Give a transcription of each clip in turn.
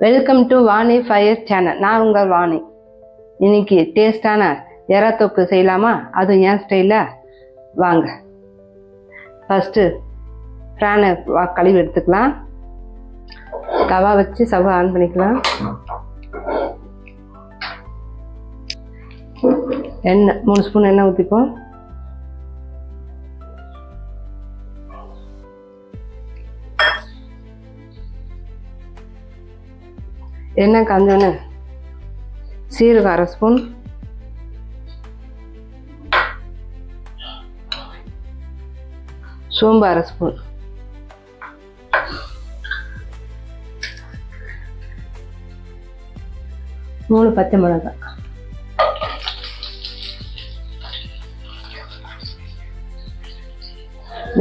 Welcome to Vani fire channel. நான் உங்கள் வாணி. இன்னைக்கு டேஸ்டான எறா தொக்கு செய்யலாமா? அதுவும் என் ஸ்டைலில் வாங்க. ஃபஸ்ட்டு ஃப்ரானை கழுவி எடுத்துக்கலாம். தவா வச்சு ஸ்டவ் ஆன் பண்ணிக்கலாம். எண்ணெய் 3 ஸ்பூன் எண்ணெய் ஊற்றிப்போம். எண்ணெய் காஞ்சோன்னு சீரகம் 1/2 ஸ்பூன், சோம்பு 1/2 ஸ்பூன், மூணு பச்சை மிளகாய்,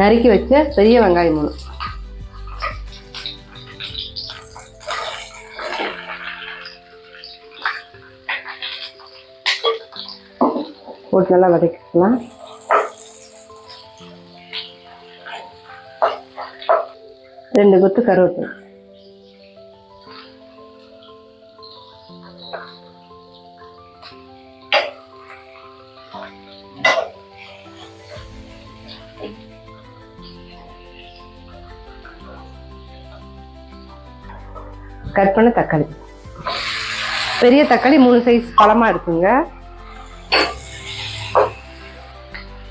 நறுக்கி வச்ச பெரிய வெங்காயம் 3, போட்டு நல்லா வதக்கிக்கலாம். ரெண்டு கொத்து கருவேப்பிலை, கட் பண்ண தக்காளி, பெரிய தக்காளி 3 சைஸ் பழமா இருக்குங்க.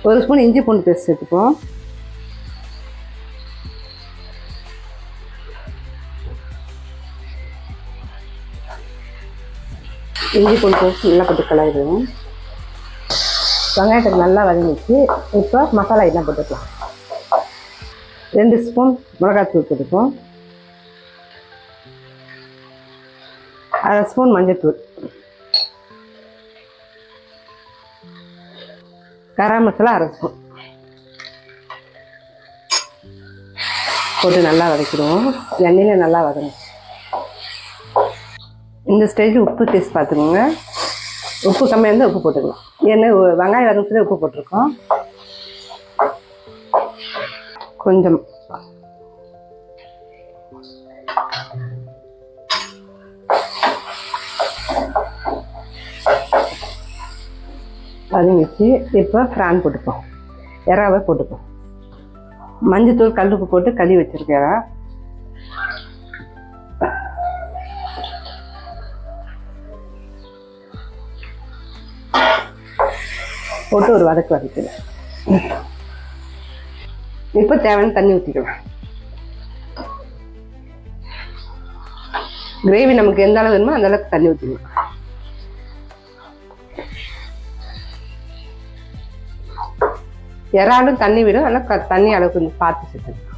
1 ஸ்பூன் இஞ்சி பூண்டு பேஸ்ட் சேர்த்துப்போம். இஞ்சி பூண்டு பேஸ்ட் நல்லா போட்டு கலரிடுவோம். வெங்காயத்துக்கு நல்லா வதங்கிச்சு. இப்போ மசாலா எல்லாம் போட்டுக்கலாம். 2 ஸ்பூன் மிளகாத்தூள் போட்டுப்போம். 1/2 ஸ்பூன் மஞ்சள்தூள், கரம் மசாலா 1/2 ஸ்பூன் போட்டு நல்லா வதக்கிடுவோம். எண்ணெயில் நல்லா வதங்கும். இந்த ஸ்டேஜில் உப்பு டேஸ்ட் பார்த்துக்கோங்க. உப்பு கம்மியாக இருந்தால் உப்பு போட்டுக்கலாம். ஏன்னா வெங்காயம் வதங்கிறதுல உப்பு போட்டிருக்கோம். கொஞ்சம் வதங்கிச்சு. இப்போ ஃப்ரான் போட்டுப்போம். எறாவை போட்டுப்போம். மஞ்சத்தூள் கல்லுப்பு போட்டு கழுவி வச்சிருக்க எறா போட்டு ஒரு வதக்கு வதக்கிடுவேன். இப்போ தேவையான தண்ணி ஊற்றிக்கலாம். கிரேவி நமக்கு எந்த அளவு வேணுமோ அந்த அளவுக்கு தண்ணி ஊற்றிக்கலாம். எறாலும் தண்ணி விடும். ஆனால் தண்ணி அளவு கொஞ்சம் பார்த்து சேர்த்துக்கலாம்.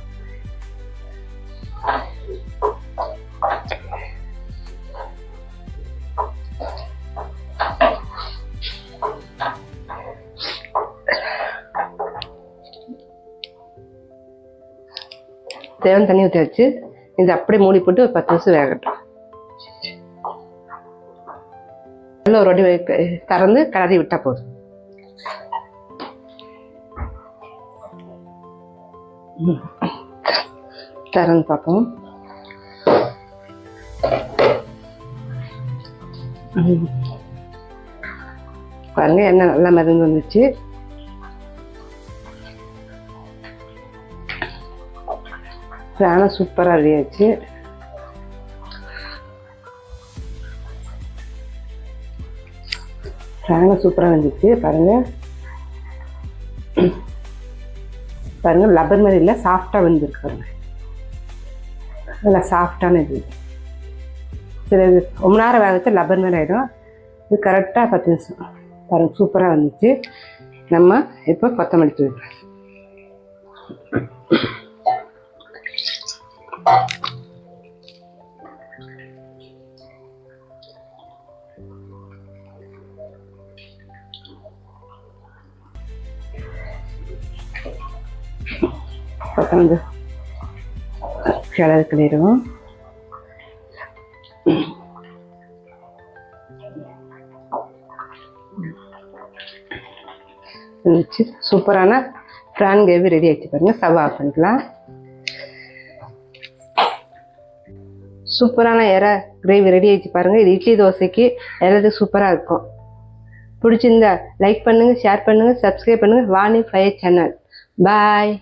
தேவையான தண்ணி ஊற்றி வச்சு இது அப்படியே மூடி போட்டு ஒரு 10 நிமிஷம் வேகட்டும். நல்லா ஒரு வாட்டி திறந்து கிளறி விட்டா போதும். திறந்து பார்ப்போம். பாருங்க, எண்ணெய் நல்லா மிதந்து வந்துச்சு. ஆனால் சூப்பராக ரெடி ஆச்சு. சூப்பராக வந்துச்சு. பாருங்க பாருங்க, லப்பர் மாதிரி இல்லை, சாஃப்டாக வந்துருக்கு. பாருங்க, நல்லா சாஃப்டான இது. சரி, இது ரொம்ப நேரம் வேகத்து லப்பர் மாதிரி ஆகிடும். இது கரெக்டாக 10 நிமிஷம். பாருங்க, சூப்பராக வந்துச்சு. நம்ம இப்போ கொத்தமல்லி தூள், கொத்தமல்லி கிளறு கிளறிடுவோம். சூப்பரான பிரான் கிரேவி ரெடி ஆகிடுச்சு. பாருங்க, ஸ்டவ் ஆஃப் பண்ணிக்கலாம். சூப்பரான எறா கிரேவி ரெடி ஆகிடுச்சு பாருங்கள். இது இட்லி தோசைக்கு எல்லாத்துக்கும் சூப்பராக இருக்கும். பிடிச்சிருந்தா லைக் பண்ணுங்கள், ஷேர் பண்ணுங்கள், சப்ஸ்கிரைப் பண்ணுங்கள் வாணி ஃபயர் சேனல். பாய்.